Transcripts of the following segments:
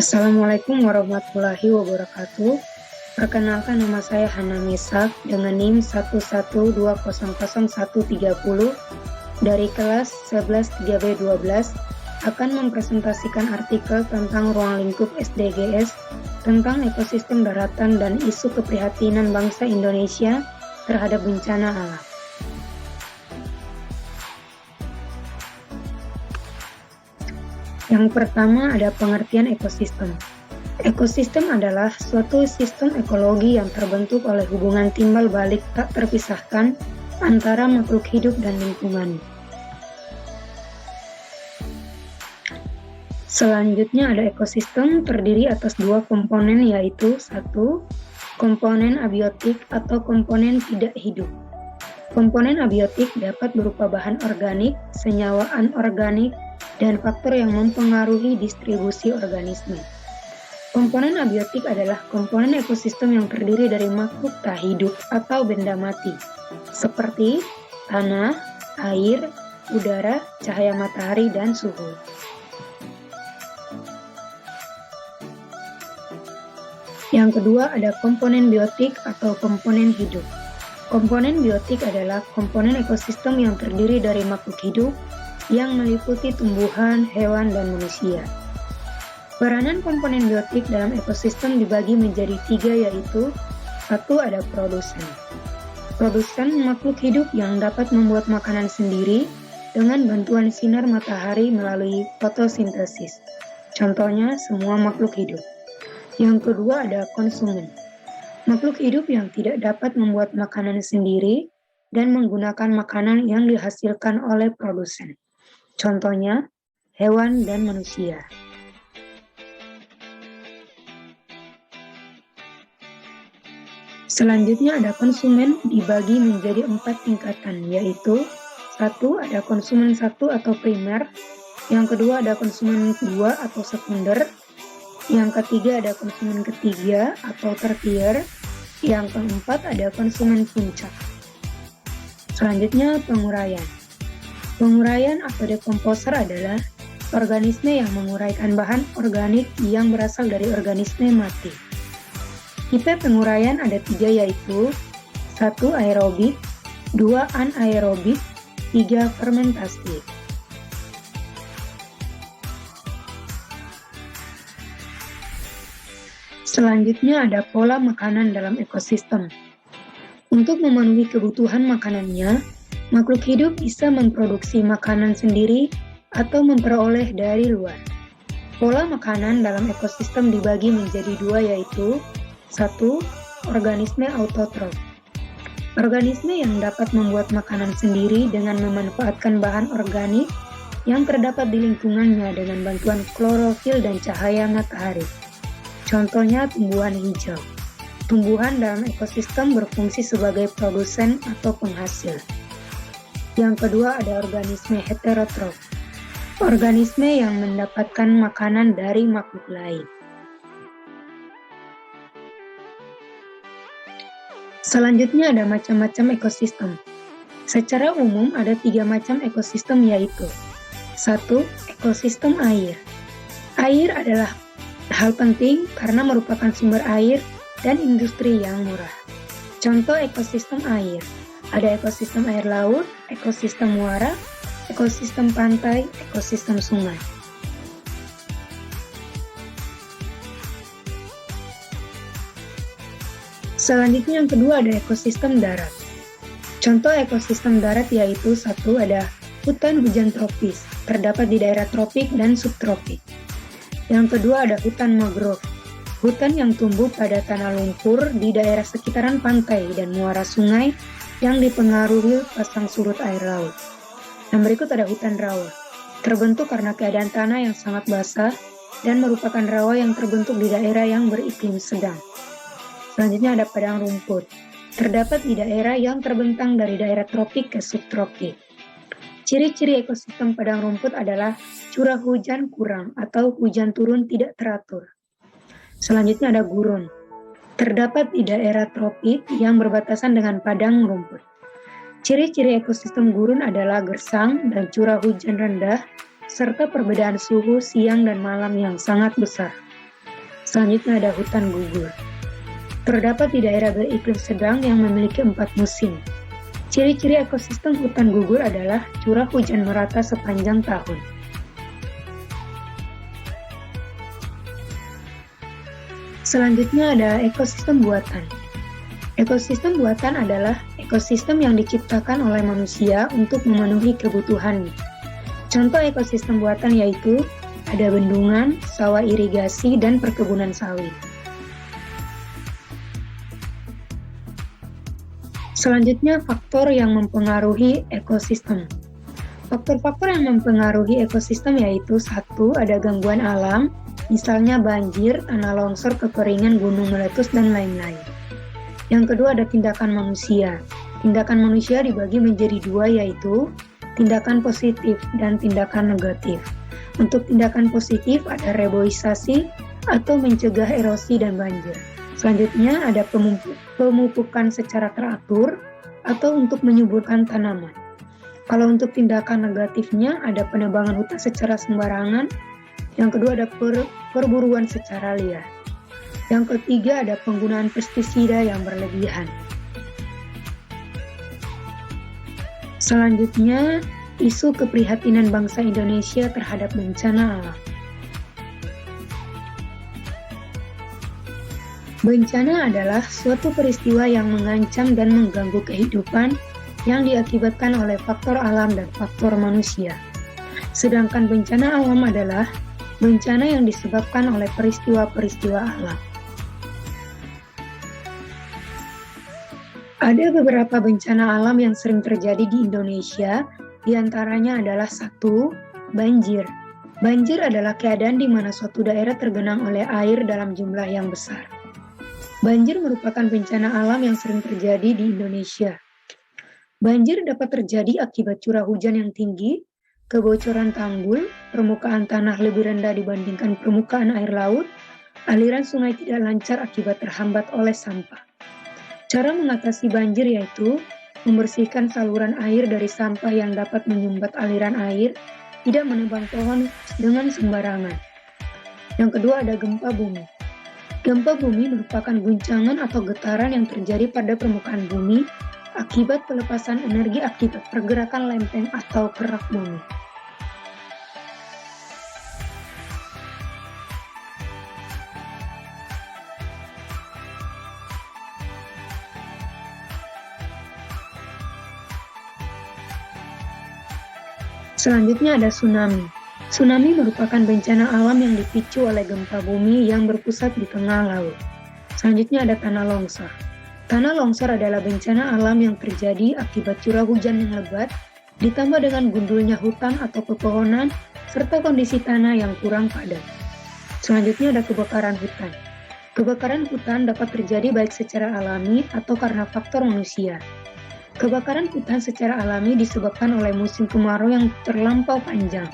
Assalamualaikum warahmatullahi wabarakatuh. Perkenalkan, nama saya Hana Misak dengan NIM 112000130 dari kelas 11 3B12 akan mempresentasikan artikel tentang ruang lingkup SDGs tentang ekosistem daratan dan isu keprihatinan bangsa Indonesia terhadap bencana alam. Yang pertama ada pengertian ekosistem. Ekosistem adalah suatu sistem ekologi yang terbentuk oleh hubungan timbal balik tak terpisahkan antara makhluk hidup dan lingkungan. Selanjutnya ada ekosistem terdiri atas dua komponen, yaitu satu, komponen abiotik atau komponen tidak hidup. Komponen abiotik dapat berupa bahan organik, senyawa anorganik, dan faktor yang mempengaruhi distribusi organisme. Komponen abiotik adalah komponen ekosistem yang terdiri dari makhluk tak hidup atau benda mati, seperti tanah, air, udara, cahaya matahari, dan suhu. Yang kedua ada komponen biotik atau komponen hidup. Komponen biotik adalah komponen ekosistem yang terdiri dari makhluk hidup yang meliputi tumbuhan, hewan, dan manusia. Peranan komponen biotik dalam ekosistem dibagi menjadi tiga, yaitu satu, ada produsen. Produsen makhluk hidup yang dapat membuat makanan sendiri dengan bantuan sinar matahari melalui fotosintesis. Contohnya semua makhluk hidup. Yang kedua ada konsumen. Makhluk hidup yang tidak dapat membuat makanan sendiri dan menggunakan makanan yang dihasilkan oleh produsen. Contohnya, hewan dan manusia. Selanjutnya ada konsumen dibagi menjadi 4 tingkatan, yaitu satu, ada konsumen satu atau primer. Yang kedua ada konsumen kedua atau sekunder. Yang ketiga ada konsumen ketiga atau tertier. Yang keempat ada konsumen puncak. Selanjutnya penguraian. Penguraian atau dekomposer adalah organisme yang menguraikan bahan organik yang berasal dari organisme mati. Tipe penguraian ada 3, yaitu 1. Aerobik, 2. anaerobik, 3. fermentasi. Selanjutnya ada pola makanan dalam ekosistem. Untuk memenuhi kebutuhan makanannya, makhluk hidup bisa memproduksi makanan sendiri atau memperoleh dari luar. Pola makanan dalam ekosistem dibagi menjadi 2, yaitu 1. Organisme autotrof. Organisme yang dapat membuat makanan sendiri dengan memanfaatkan bahan organik yang terdapat di lingkungannya dengan bantuan klorofil dan cahaya matahari. Contohnya tumbuhan hijau. Tumbuhan dalam ekosistem berfungsi sebagai produsen atau penghasil. Yang kedua ada organisme heterotrof. Organisme yang mendapatkan makanan dari makhluk lain. Selanjutnya ada macam-macam ekosistem. Secara umum ada 3 macam ekosistem, yaitu 1. Ekosistem air. Air adalah hal penting karena merupakan sumber air dan industri yang murah. Contoh ekosistem air. Ada ekosistem air laut, ekosistem muara, ekosistem pantai, ekosistem sungai. Selanjutnya yang kedua ada ekosistem darat. Contoh ekosistem darat yaitu 1. Ada hutan hujan tropis, terdapat di daerah tropik dan subtropik. Yang kedua ada hutan mangrove, hutan yang tumbuh pada tanah lumpur di daerah sekitaran pantai dan muara sungai yang dipengaruhi pasang surut air laut. Yang berikut ada hutan rawa, terbentuk karena keadaan tanah yang sangat basah dan merupakan rawa yang terbentuk di daerah yang beriklim sedang. Selanjutnya ada padang rumput, terdapat di daerah yang terbentang dari daerah tropik ke subtropik. Ciri-ciri ekosistem padang rumput adalah curah hujan kurang atau hujan turun tidak teratur. Selanjutnya ada gurun, terdapat di daerah tropik yang berbatasan dengan padang rumput. Ciri-ciri ekosistem gurun adalah gersang dan curah hujan rendah, serta perbedaan suhu siang dan malam yang sangat besar. Selanjutnya ada hutan gugur. Terdapat di daerah beriklim sedang yang memiliki 4 musim. Ciri-ciri ekosistem hutan gugur adalah curah hujan merata sepanjang tahun. Selanjutnya ada ekosistem buatan. Ekosistem buatan adalah ekosistem yang diciptakan oleh manusia untuk memenuhi kebutuhannya. Contoh ekosistem buatan yaitu ada bendungan, sawah irigasi, dan perkebunan sawit. Selanjutnya, faktor yang mempengaruhi ekosistem. Faktor-faktor yang mempengaruhi ekosistem yaitu 1. Ada gangguan alam, misalnya banjir, tanah longsor, kekeringan, gunung meletus, dan lain-lain. Yang kedua ada tindakan manusia. Tindakan manusia dibagi menjadi 2 yaitu tindakan positif dan tindakan negatif. Untuk tindakan positif ada reboisasi atau mencegah erosi dan banjir. Selanjutnya ada pemupukan secara teratur atau untuk menyuburkan tanaman. Kalau untuk tindakan negatifnya ada penebangan hutan secara sembarangan. Yang kedua ada perburuan secara liar. Yang ketiga ada penggunaan pestisida yang berlebihan. Selanjutnya, isu keprihatinan bangsa Indonesia terhadap bencana alam. Bencana adalah suatu peristiwa yang mengancam dan mengganggu kehidupan yang diakibatkan oleh faktor alam dan faktor manusia. Sedangkan bencana alam adalah bencana yang disebabkan oleh peristiwa-peristiwa alam. Ada beberapa bencana alam yang sering terjadi di Indonesia, di antaranya adalah 1. Banjir. Banjir adalah keadaan di mana suatu daerah tergenang oleh air dalam jumlah yang besar. Banjir merupakan bencana alam yang sering terjadi di Indonesia. Banjir dapat terjadi akibat curah hujan yang tinggi, kebocoran tanggul, permukaan tanah lebih rendah dibandingkan permukaan air laut, aliran sungai tidak lancar akibat terhambat oleh sampah. Cara mengatasi banjir yaitu membersihkan saluran air dari sampah yang dapat menyumbat aliran air, tidak menebang pohon dengan sembarangan. Yang kedua ada gempa bumi. Gempa bumi merupakan guncangan atau getaran yang terjadi pada permukaan bumi akibat pelepasan energi akibat pergerakan lempeng atau kerak bumi. Selanjutnya ada tsunami. Tsunami merupakan bencana alam yang dipicu oleh gempa bumi yang berpusat di tengah laut. Selanjutnya ada tanah longsor. Tanah longsor adalah bencana alam yang terjadi akibat curah hujan yang lebat, ditambah dengan gundulnya hutan atau pepohonan, serta kondisi tanah yang kurang padat. Selanjutnya ada kebakaran hutan. Kebakaran hutan dapat terjadi baik secara alami atau karena faktor manusia. Kebakaran hutan secara alami disebabkan oleh musim kemarau yang terlampau panjang.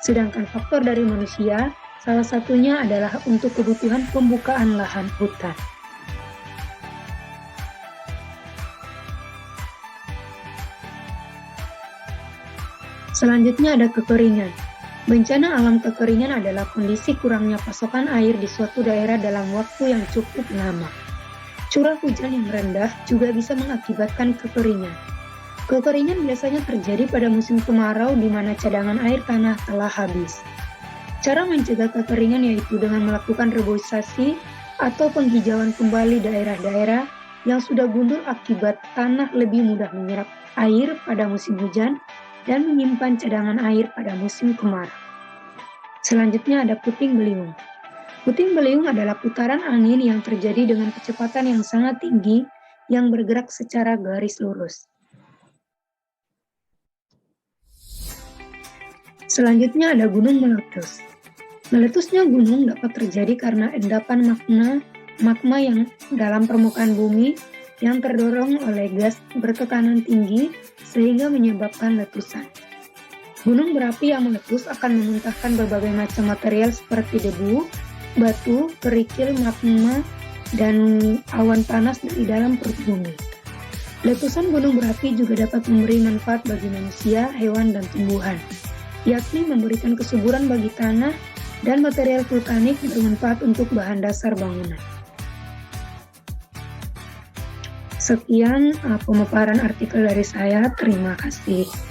Sedangkan faktor dari manusia, salah satunya adalah untuk kebutuhan pembukaan lahan hutan. Selanjutnya ada kekeringan. Bencana alam kekeringan adalah kondisi kurangnya pasokan air di suatu daerah dalam waktu yang cukup lama. Curah hujan yang rendah juga bisa mengakibatkan kekeringan. Kekeringan biasanya terjadi pada musim kemarau di mana cadangan air tanah telah habis. Cara mencegah kekeringan yaitu dengan melakukan reboisasi atau penghijauan kembali daerah-daerah yang sudah gundul akibat tanah lebih mudah menyerap air pada musim hujan dan menyimpan cadangan air pada musim kemarau. Selanjutnya ada puting beliung. Puting beliung adalah putaran angin yang terjadi dengan kecepatan yang sangat tinggi yang bergerak secara garis lurus. Selanjutnya ada gunung meletus. Meletusnya gunung dapat terjadi karena endapan magma yang dalam permukaan bumi yang terdorong oleh gas bertekanan tinggi sehingga menyebabkan letusan. Gunung berapi yang meletus akan memuntahkan berbagai macam material seperti debu, batu, kerikil, magma, dan awan panas dari dalam perut bumi. Letusan gunung berapi juga dapat memberi manfaat bagi manusia, hewan, dan tumbuhan, yakni memberikan kesuburan bagi tanah dan material vulkanik bermanfaat untuk bahan dasar bangunan. Sekian pemaparan artikel dari saya. Terima kasih.